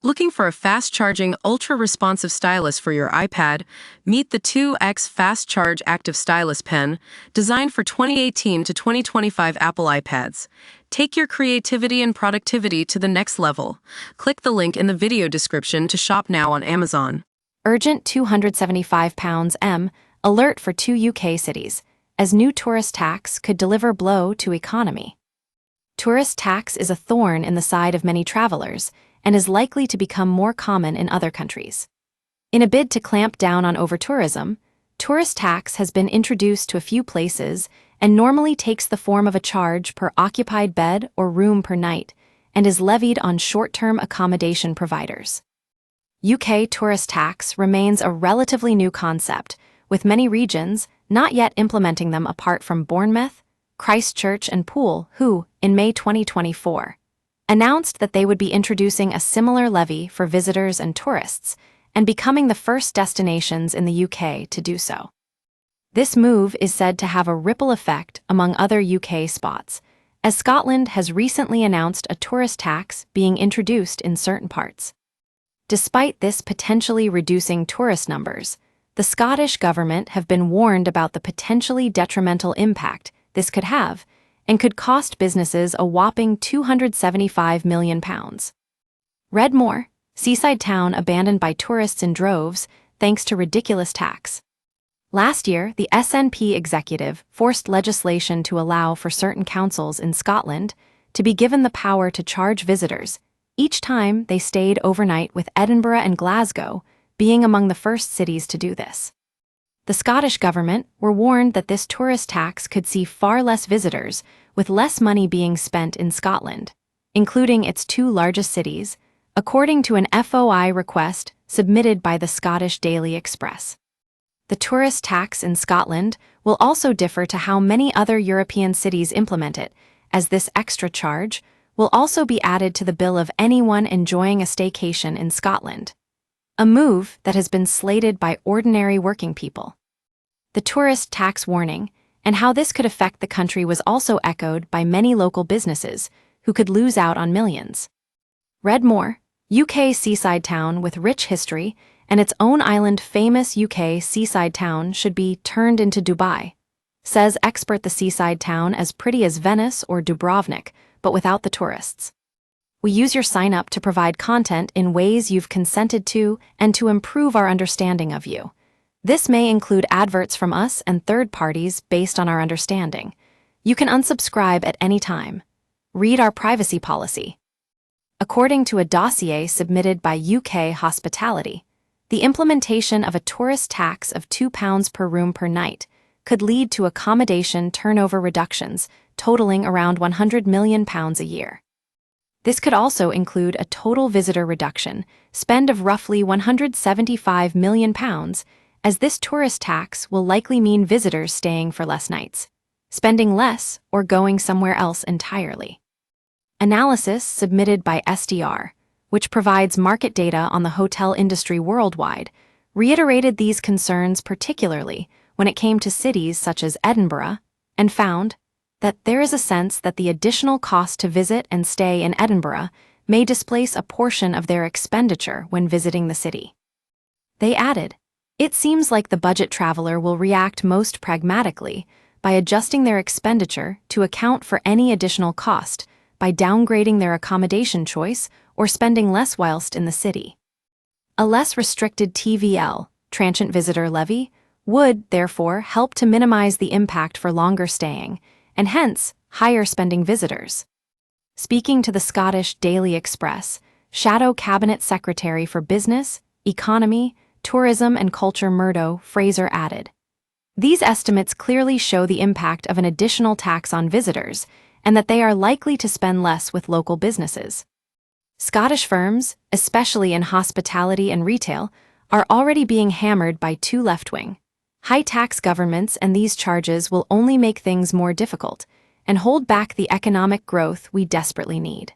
Looking for a fast-charging, ultra-responsive stylus for your iPad? Meet the 2X Fast Charge Active Stylus Pen, designed for 2018 to 2025 Apple iPads. Take your creativity and productivity to the next level. Click the link in the video description to shop now on Amazon. Urgent £275 M, alert for 2 UK cities, as new tourist tax could deliver blow to economy. Tourist tax is a thorn in the side of many travelers, and is likely to become more common in other countries. In a bid to clamp down on over-tourism, tourist tax has been introduced to a few places and normally takes the form of a charge per occupied bed or room per night, and is levied on short-term accommodation providers. UK tourist tax remains a relatively new concept, with many regions not yet implementing them apart from Bournemouth, Christchurch and Poole, who, in May 2024, announced that they would be introducing a similar levy for visitors and tourists, and becoming the first destinations in the UK to do so. This move is said to have a ripple effect among other UK spots, as Scotland has recently announced a tourist tax being introduced in certain parts. Despite this potentially reducing tourist numbers, the Scottish government have been warned about the potentially detrimental impact this could have, and could cost businesses a whopping £275 million. Redmore, seaside town abandoned by tourists in droves thanks to ridiculous tax. Last year, the SNP executive forced legislation to allow for certain councils in Scotland to be given the power to charge visitors each time they stayed overnight, with Edinburgh and Glasgow being among the first cities to do this. The Scottish government were warned that this tourist tax could see far less visitors, with less money being spent in Scotland, including its 2 largest cities, according to an FOI request submitted by the Scottish Daily Express. The tourist tax in Scotland will also differ to how many other European cities implement it, as this extra charge will also be added to the bill of anyone enjoying a staycation in Scotland, a move that has been slated by ordinary working people. The tourist tax warning and how this could affect the country was also echoed by many local businesses who could lose out on millions. Redmore, UK seaside town with rich history and its own island, famous UK seaside town should be turned into Dubai, says expert. The seaside town as pretty as Venice or Dubrovnik, but without the tourists. We use your sign up to provide content in ways you've consented to and to improve our understanding of you. This may include adverts from us and third parties based on our understanding. You can unsubscribe at any time. Read our privacy policy. According to a dossier submitted by UK Hospitality, the implementation of a tourist tax of £2 per room per night could lead to accommodation turnover reductions totaling around £100 million a year. This could also include a total visitor reduction spend of roughly £175 million, as this tourist tax will likely mean visitors staying for less nights, spending less, or going somewhere else entirely. Analysis submitted by SDR, which provides market data on the hotel industry worldwide, reiterated these concerns, particularly when it came to cities such as Edinburgh, and found that there is a sense that the additional cost to visit and stay in Edinburgh may displace a portion of their expenditure when visiting the city. They added, "It seems like the budget traveler will react most pragmatically by adjusting their expenditure to account for any additional cost by downgrading their accommodation choice or spending less whilst in the city." A less restricted TVL, transient visitor levy, would, therefore, help to minimize the impact for longer staying, and hence, higher spending visitors. Speaking to the Scottish Daily Express, Shadow Cabinet Secretary for Business, Economy, Tourism and Culture Murdo Fraser added, "These estimates clearly show the impact of an additional tax on visitors, and that they are likely to spend less with local businesses. Scottish firms, especially in hospitality and retail, are already being hammered by 2 left-wing, high-tax governments, and these charges will only make things more difficult and hold back the economic growth we desperately need."